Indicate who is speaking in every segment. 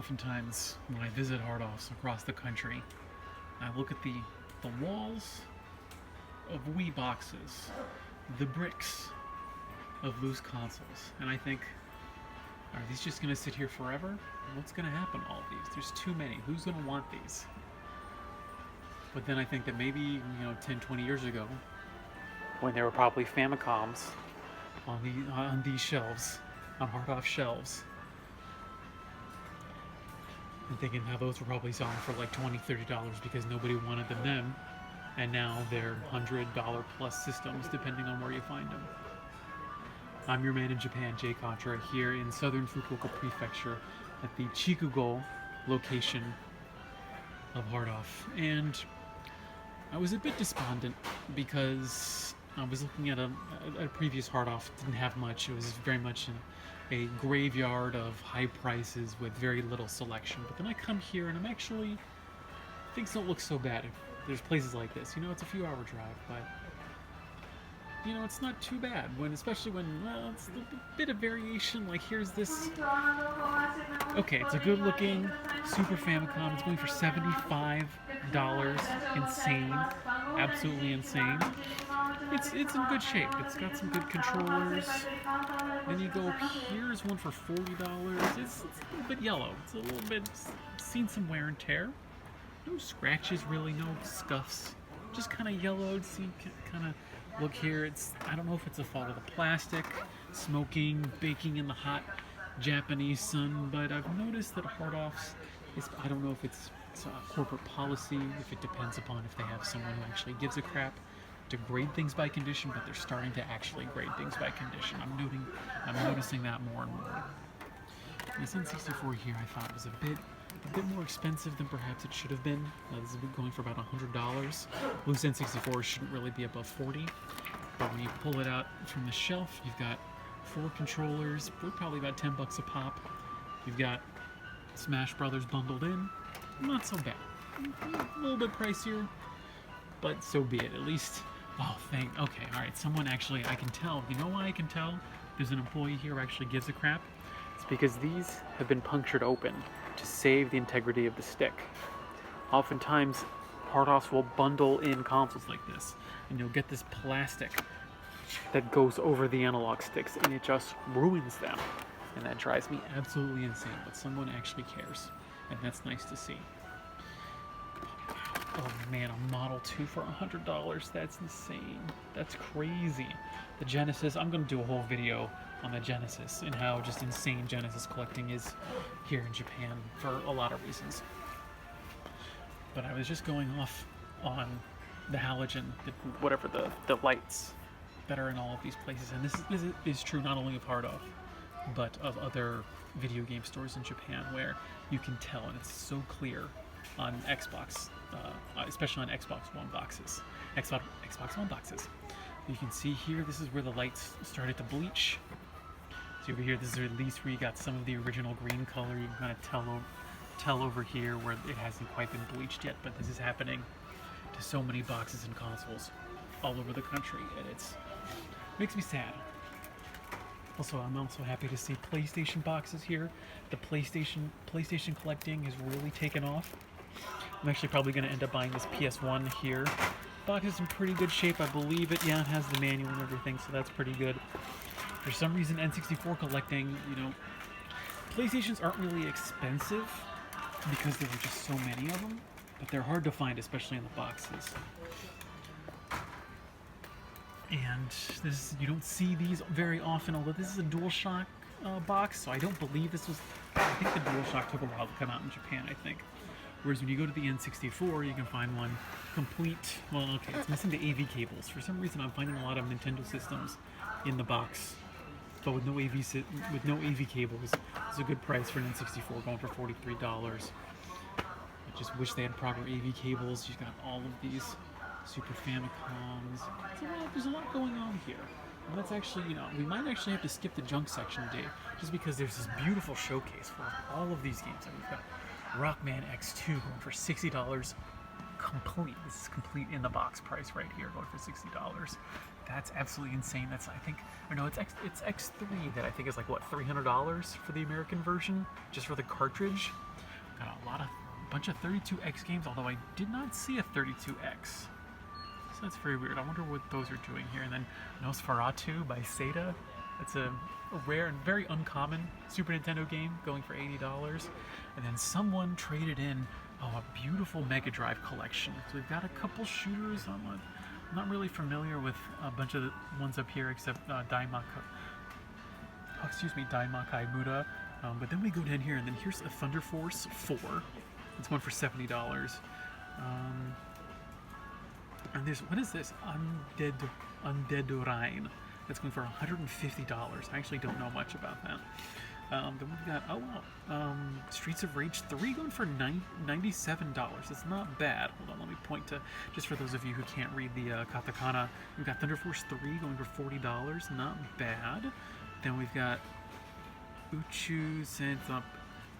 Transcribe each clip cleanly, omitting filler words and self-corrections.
Speaker 1: oftentimes when I visit hard-offs across the country, I look at the walls of Wii boxes, the bricks of loose consoles, and I think, are these just going to sit here forever? What's going to happen to all of these? There's too many. Who's going to want these? But then I think that maybe, 10, 20 years ago, when there were probably Famicoms on these shelves, on hard-off shelves, I'm thinking how those were probably selling for like $20, $30 because nobody wanted them then, and now they're $100 plus systems depending on where you find them. I'm your man in Japan, Jay Contra, here in southern Fukuoka Prefecture at the Chikugo location of hard-off, and I was a bit despondent because I was looking at a previous hard-off, didn't have much. It was very much a graveyard of high prices with very little selection. But then I come here and things don't look so bad. There's places like this. It's a few hour drive, but it's not too bad. Especially when it's a bit of variation. Like here's this. Okay, it's a good looking Super Famicom. It's going for $75. Insane, absolutely insane. It's in good shape. It's got some good controllers. Then you go, here's one for $40. It's a little bit yellow. It's a little bit seen some wear and tear. No scratches really, no scuffs. Just kind of yellowed. See, kind of look here. I don't know if it's a fault of the plastic, smoking, baking in the hot Japanese sun, but I've noticed that hard-offs, I don't know if it's corporate policy, if it depends upon if they have someone who actually gives a crap to grade things by condition, but they're starting to actually grade things by condition. I'm noticing that more and more. This N64 here I thought was a bit more expensive than perhaps it should have been. This is going for about $100. Loose N64 shouldn't really be above $40, but when you pull it out from the shelf, you've got 4 controllers, they're probably about $10 a pop. You've got Smash Brothers bundled in. Not so bad. A little bit pricier, but so be it. At least, okay, alright, someone actually, I can tell. You know why I can tell? There's an employee here who actually gives a crap. It's because these have been punctured open to save the integrity of the stick. Oftentimes, hard-offs will bundle in consoles like this, and you'll get this plastic that goes over the analog sticks, and it just ruins them. And that drives me absolutely insane, but someone actually cares. And that's nice to see. Oh man, a Model 2 for $100. That's insane. That's crazy. The Genesis, I'm going to do a whole video on the Genesis and how just insane Genesis collecting is here in Japan for a lot of reasons. But I was just going off on the halogen, the lights that are in all of these places. And this is true not only of hard-off, but of other video game stores in Japan where you can tell, and it's so clear on Xbox, especially on Xbox One boxes. Xbox One boxes. You can see here, this is where the lights started to bleach. So over here, this is at least where you got some of the original green color. You can kind of tell over here where it hasn't quite been bleached yet, but this is happening to so many boxes and consoles all over the country, and it makes me sad. Also, I'm also happy to see PlayStation boxes here. The PlayStation collecting has really taken off. I'm actually probably going to end up buying this PS1 here. Box is in pretty good shape, I believe it. Yeah, it has the manual and everything, so that's pretty good. For some reason, N64 collecting, PlayStations aren't really expensive because there were just so many of them, but they're hard to find, especially in the boxes. And you don't see these very often, although this is a DualShock box, so I don't believe this was... I think the DualShock took a while to come out in Japan, I think. Whereas when you go to the N64, you can find one complete... Well, okay, it's missing the AV cables. For some reason, I'm finding a lot of Nintendo systems in the box, but with no AV cables. It's a good price for an N64, going for $43. I just wish they had proper AV cables. You've got all of these Super Famicoms. There's a lot going on here. And that's actually, we might actually have to skip the junk section today, just because there's this beautiful showcase for all of these games. We've got Rockman X2 going for $60 complete. This is complete in the box price right here, going for $60. That's absolutely insane. That's, I think, or no, it's X3 that I think is like, what, $300 for the American version, just for the cartridge. Got a bunch of 32X games, although I did not see a 32X. So that's very weird. I wonder what those are doing here. And then Nosferatu by Sega. It's a rare and very uncommon Super Nintendo game going for $80. And then someone traded in a beautiful Mega Drive collection. So we've got a couple shooters. I'm not really familiar with a bunch of the ones up here except Daimakai Muda. But then we go down here and then here's a Thunder Force 4. It's going for $70. And there's, what is this? Undead Rhine. That's going for $150. I actually don't know much about that. Then we've got, Streets of Rage 3 going for $97. It's not bad. Hold on, let me point to, just for those of you who can't read the katakana, we've got Thunder Force 3 going for $40. Not bad. Then we've got Uchu Sense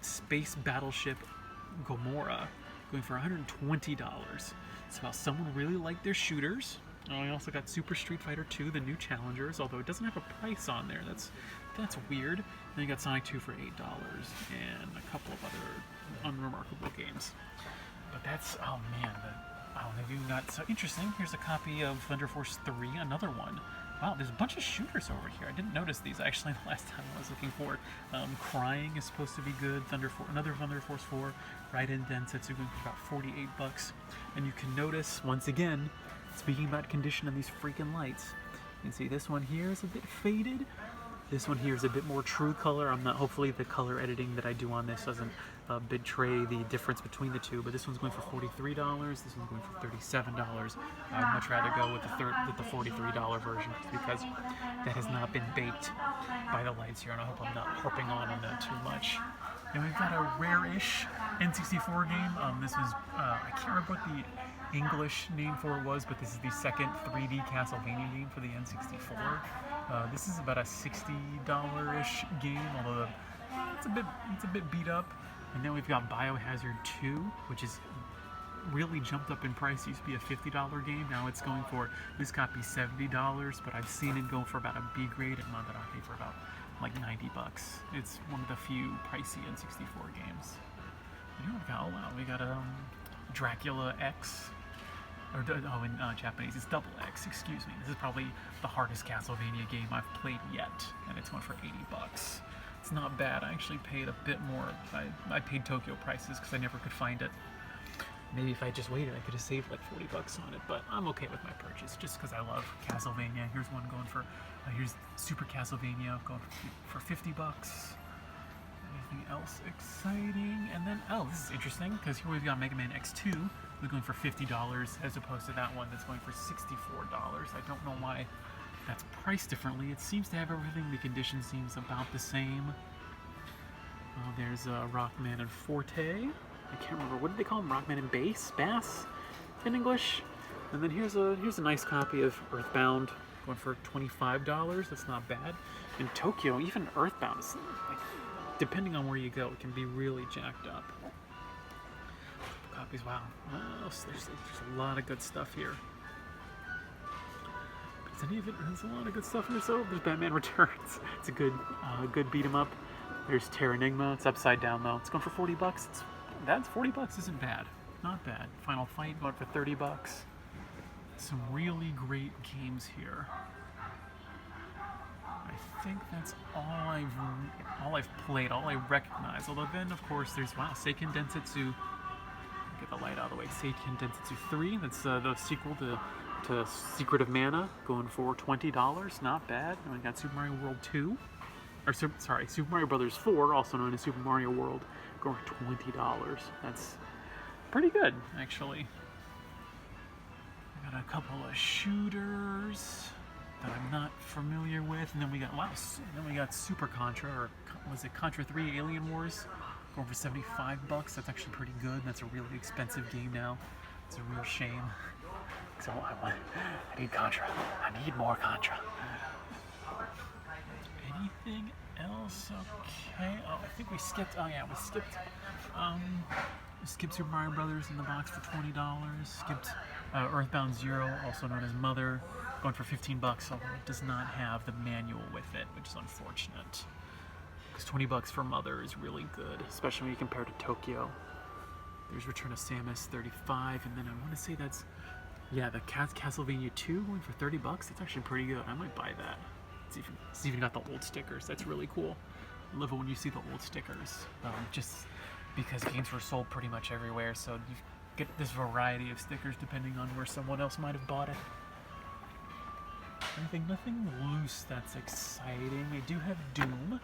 Speaker 1: Space Battleship Gomorrah going for $120. So someone really liked their shooters. I also got Super Street Fighter 2, the new challengers, although it doesn't have a price on there. That's weird. Then you got Sonic 2 for $8 and a couple of other unremarkable games. But that's, oh man, they've even got, so interesting. Here's a copy of Thunder Force 3, another one. Wow, there's a bunch of shooters over here. I didn't notice these actually the last time I was looking for it. Crying is supposed to be good. Another Thunder Force 4, Raiden Densetsu going for about $48. And you can notice, once again, speaking about condition on these freaking lights, you can see this one here is a bit faded. This one here is a bit more true color. Hopefully the color editing that I do on this doesn't betray the difference between the two, but this one's going for $43, this one's going for $37. I'd much rather go with the $43 version because that has not been baked by the lights here, and I hope I'm not harping on that too much. And we've got a rare-ish N64 game. This was, I can't remember what the English name for it was, but this is the second 3D Castlevania game for the N64. This is about a $60-ish game, although it's a bit beat up. And then we've got Biohazard 2, which is really jumped up in price. It used to be a $50 game. Now it's going for, this copy $70, but I've seen it go for about a B grade at Mandarake for about like $90. It's one of the few pricey N64 games. And we got Dracula X. In Japanese, it's Double X, excuse me. This is probably the hardest Castlevania game I've played yet, and it's one for $80. It's not bad. I actually paid a bit more. I paid Tokyo prices because I never could find it. Maybe if I just waited, I could have saved like $40 on it, but I'm okay with my purchase just because I love Castlevania. Here's one going for, here's Super Castlevania going for $50. Anything else exciting? And then, this is interesting because here we've got Mega Man X2. We're going for $50 as opposed to that one that's going for $64. I don't know why that's priced differently. It seems to have everything. The condition seems about the same. There's Rockman and Forte. I can't remember, what did they call him? Rockman and Bass in English. And then here's a nice copy of Earthbound going for $25. That's not bad. In Tokyo, even Earthbound is, like, depending on where you go, it can be really jacked up. Copies, wow. There's a lot of good stuff here. There's a lot of good stuff here. So there's Batman Returns. It's a good beat 'em up. There's Terra Enigma. It's upside down though. It's going for $40. That's $40 isn't bad. Not bad. Final Fight going for $30. Some really great games here. I think that's all I've played, all I recognize. Although then, of course, there's Seiken Densetsu. Get the light out of the way. Seiken Densetsu 3. That's the sequel to Secret of Mana, going for $20. Not bad. And we got Super Mario World 2. Super Mario Brothers 4, also known as Super Mario World, going for $20. That's pretty good, actually. I got a couple of shooters that I'm not familiar with, and then we got Super Contra, or was it Contra 3 Alien Wars, going for $75. That's actually pretty good. That's a really expensive game now. It's a real shame. So I need Contra. I need more Contra. Anything else? Okay. I think we skipped. We skipped Super Mario Brothers in the box for $20. Skipped Earthbound Zero, also known as Mother, going for $15. Although it does not have the manual with it, which is unfortunate. Because 20 bucks for Mother is really good, especially when you compare to Tokyo. There's Return of Samus, 35, and then I want to say that's, yeah, the Castlevania 2 going for 30 bucks. That's actually pretty good. I might buy that. It's even got the old stickers. That's really cool. I love it when you see the old stickers. Just because games were sold pretty much everywhere, so you get this variety of stickers depending on where someone else might have bought it. Nothing loose that's exciting. They do have Doom.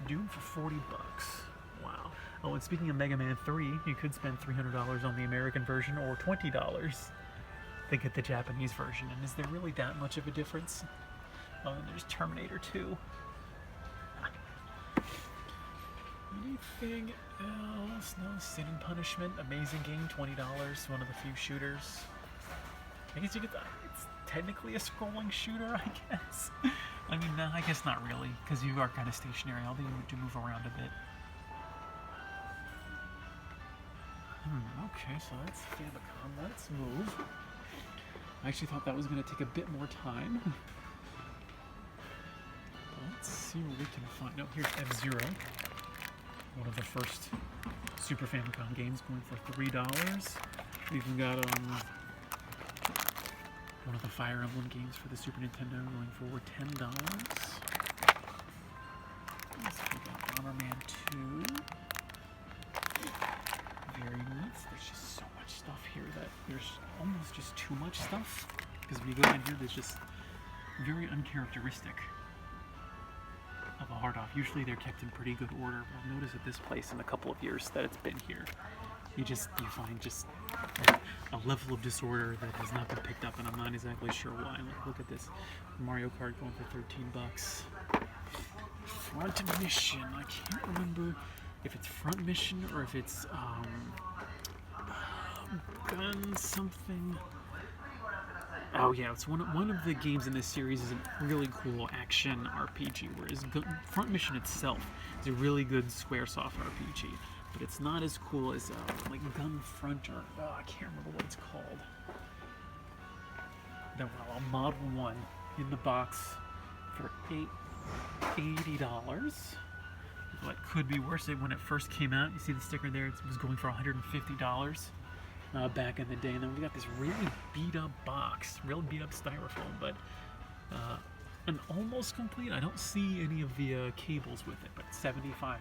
Speaker 1: Doom for 40 bucks. Wow. Oh, and speaking of Mega Man 3, you could spend $300 on the American version or $20 to get the Japanese version. And is there really that much of a difference? Oh, and there's Terminator 2. Anything else? No. Sin and Punishment, amazing game, $20. One of the few shooters. I guess you get that. It's technically a scrolling shooter, I guess. I mean, no, I guess not really, because you are kind of stationary. Although you do move around a bit. Okay, so that's Famicom. Let's move. I actually thought that was going to take a bit more time. Let's see what we can find. Oh, here's F-Zero. One of the first Super Famicom games going for $3. We've even got one of the Fire Emblem games for the Super Nintendo going for $10. Let's check out Bomberman 2. Very neat. There's just so much stuff here that there's almost just too much stuff. Because when you go in here, there's just very uncharacteristic of a hard off. Usually they're kept in pretty good order. I've noticed at this place in a couple of years that it's been here, you find just a level of disorder that has not been picked up, and I'm not exactly sure why. Look at this Mario Kart going for 13 bucks. Front Mission. I can't remember if it's Front Mission or if it's Gun something. Oh yeah, it's one of the games in this series is a really cool action RPG, whereas Front Mission itself is a really good Squaresoft RPG, but it's not as cool as like Gun Front or I can't remember what it's called. A Model 1 in the box for $80. What could be worse? When it first came out, you see the sticker there, it was going for $150 back in the day. And then we got this really beat up box, really beat up styrofoam, but an almost complete. I don't see any of the cables with it, but $75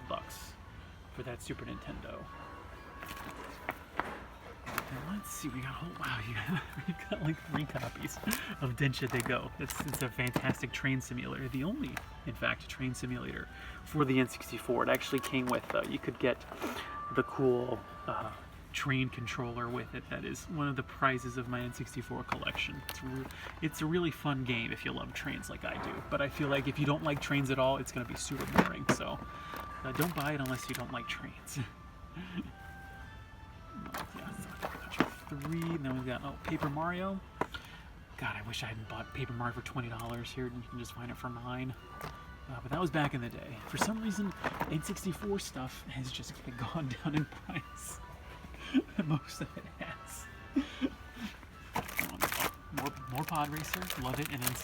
Speaker 1: for that Super Nintendo. And let's see, we got we've got like 3 copies of Densha de Go. It's a fantastic train simulator. The only, in fact, train simulator for the N64. It actually came with, you could get the cool train controller with it. That is one of the prizes of my N64 collection. It's a really fun game if you love trains like I do. But I feel like if you don't like trains at all, it's going to be super boring. So don't buy it unless you don't like trains. And then we've got Paper Mario. God, I wish I hadn't bought Paper Mario for $20 here. You can just find it for $9. But that was back in the day. For some reason, N64 stuff has just gone down in price. Most of it has. More Pod Racer, love it. And then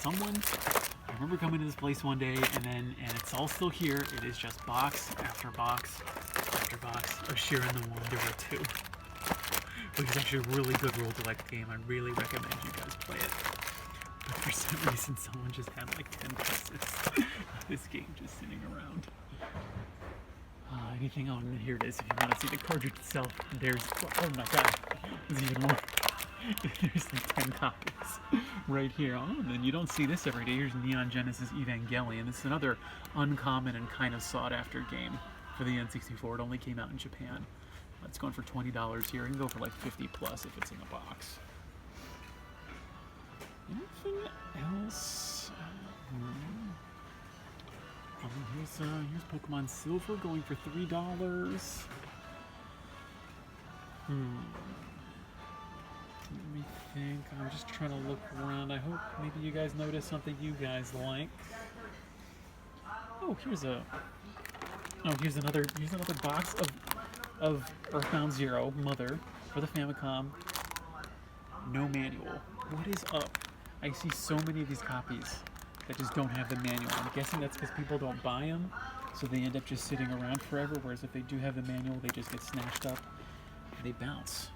Speaker 1: I remember coming to this place one day, and it's all still here. It is just box after box after box of Sheeran the Wanderer 2. Which is actually a really good roll-to-like game. I really recommend you guys play it. But for some reason, someone just had like 10 pieces of this game just sitting around. Anything on here it is. If you want to see the cartridge itself, there's, oh my god, there's even more. There's like 10 copies right here. Oh, and then you don't see this every day. Here's Neon Genesis Evangelion. This is another uncommon and kind of sought-after game for the N64. It only came out in Japan. It's going for $20 here. It can go for like 50 plus if it's in a box. Anything else? Here's Pokemon Silver going for $3. Let me think. I'm just trying to look around. I hope maybe you guys notice something you guys like. Oh, here's another box of Earthbound Zero Mother for the Famicom. No manual. What is up? I see so many of these copies that just don't have the manual. I'm guessing that's because people don't buy them, So they end up just sitting around forever, whereas if they do have the manual, they just get snatched up and they bounce.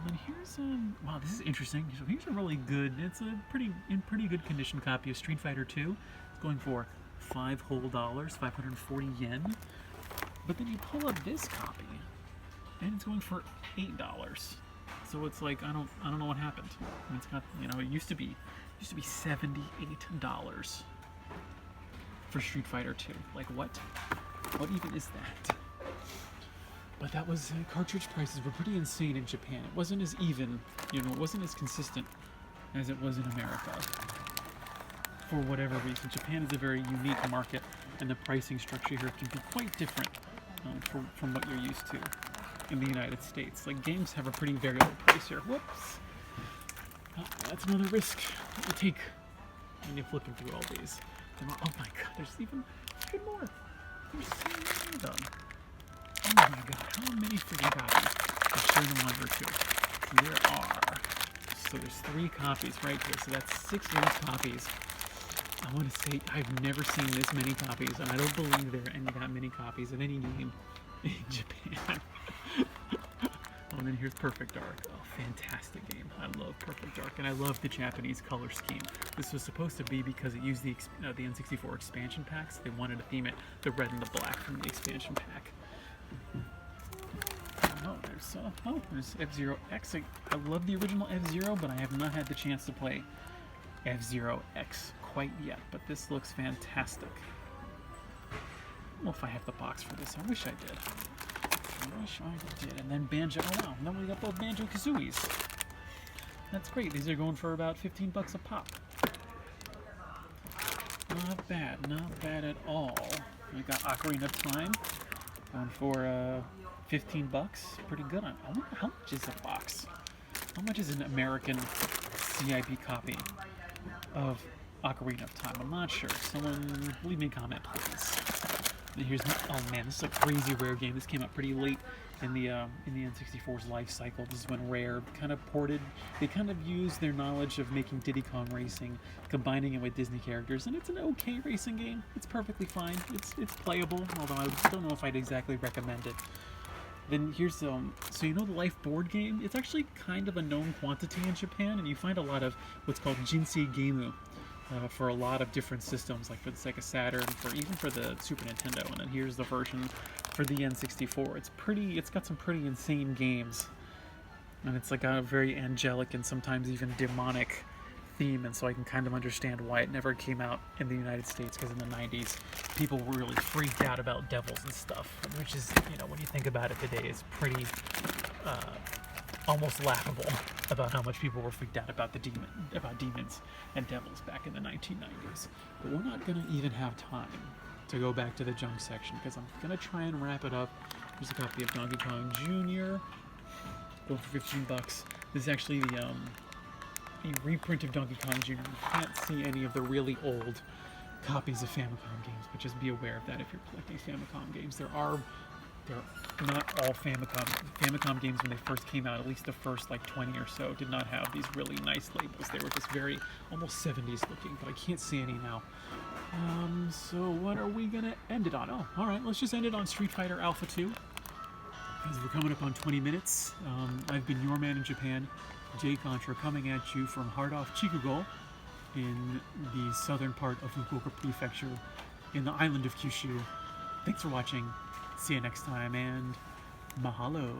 Speaker 1: And here's wow, this is interesting. So here's a really good, it's a pretty good condition copy of Street Fighter 2. It's going for $5 whole, 540 yen. But then you pull up this copy, and it's going for $8. So it's like I don't know what happened. And it's got, you know, it used to be $78 for Street Fighter 2. Like what? What even is that? But that was cartridge prices were pretty insane in Japan. It wasn't as even, you know, it wasn't as consistent as it was in America. For whatever reason, Japan is a very unique market, and the pricing structure here can be quite different from what you're used to in the United States. Like games have a pretty variable price here. Whoops. Oh, that's another risk that you take when you're flipping through all these. Oh my god, there's even more. There's so many of them. Oh my god, how many freaking copies? I'll show them one or two. Here are. So there's 3 copies right here. So that's 6 of these copies. I want to say I've never seen this many copies, and I don't believe there are that many copies of any game in Japan. Oh, and then here's Perfect Dark. Oh, fantastic game. I love Perfect Dark, and I love the Japanese color scheme. This was supposed to be because it used the N64 expansion packs. They wanted to theme it the red and the black from the expansion pack. There's F-Zero X. I love the original F-Zero, but I have not had the chance to play F-Zero X quite yet, but this looks fantastic. I don't know if I have the box for this. I wish I did. And then Banjo. Oh wow, then we got both Banjo-Kazooies. That's great. These are going for about $15 a pop. Not bad at all. We got Ocarina of Time going for 15 bucks. Pretty good. I wonder how much is a box? How much is an American CIP copy of Ocarina of Time? I'm not sure. Someone leave me a comment, please. And here's, oh man, this is a crazy Rare game. This came out pretty late in the N64's life cycle. This is when Rare kind of ported. They kind of used their knowledge of making Diddy Kong Racing, combining it with Disney characters, and it's an okay racing game. It's perfectly fine. It's playable, although I don't know if I'd exactly recommend it. Then here's so you know the Life board game? It's actually kind of a known quantity in Japan, and you find a lot of what's called Jinsei Geimu for a lot of different systems, like for the Sega Saturn, even for the Super Nintendo. And then here's the version for the N64. It's got some pretty insane games, and it's like a very angelic and sometimes even demonic theme, and so I can kind of understand why it never came out in the United States, because in the 90s people were really freaked out about devils and stuff, which is, you know, when you think about it today, it's pretty almost laughable about how much people were freaked out about demons and devils back in the 1990s. But we're not going to even have time to go back to the junk section, because I'm going to try and wrap it up. Here's a copy of Donkey Kong Jr. going for 15 bucks. This is actually the reprint of Donkey Kong Jr. You can't see any of the really old copies of Famicom games, but just be aware of that if you're collecting Famicom games. They're not all Famicom games when they first came out, at least the first like 20 or so, did not have these really nice labels. They were just very almost 70s looking, but I can't see any now. So what are we gonna end it on? Oh, alright, let's just end it on Street Fighter Alpha 2, because we're coming up on 20 minutes. I've been your man in Japan, Jay Contra, coming at you from hard off Chikugo in the southern part of Fukuoka Prefecture in the island of Kyushu. Thanks for watching. See you next time, and mahalo.